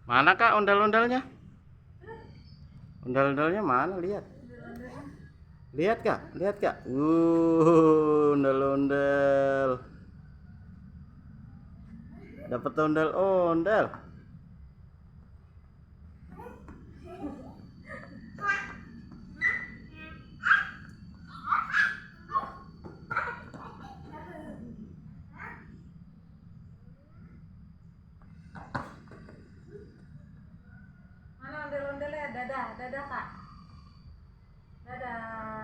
Mana kak ondel-ondelnya? Ondel-ondelnya mana? Lihat. Lihat kak, lihat kak. Ondel-ondel. Dapat ondel-ondel. Mana ondel-ondelnya? Dadah, dadah kak. Dadah.